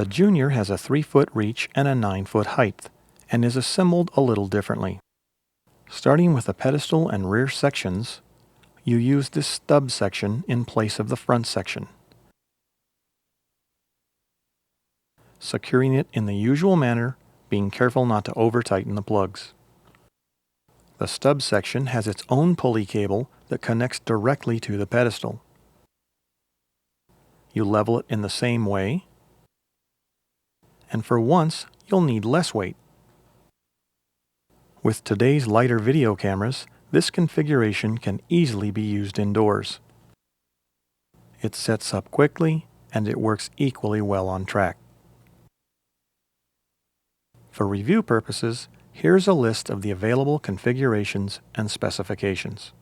The Junior has a 3-foot reach and a 9-foot height, and is assembled a little differently. Starting with the pedestal and rear sections, you use this stub section in place of the front section, securing it in the usual manner, being careful not to over-tighten the plugs. The stub section has its own pulley cable that connects directly to the pedestal. You level it in the same way, and for once, you'll need less weight. With today's lighter video cameras, this configuration can easily be used indoors. It sets up quickly, and it works equally well on track. For review purposes, here's a list of the available configurations and specifications.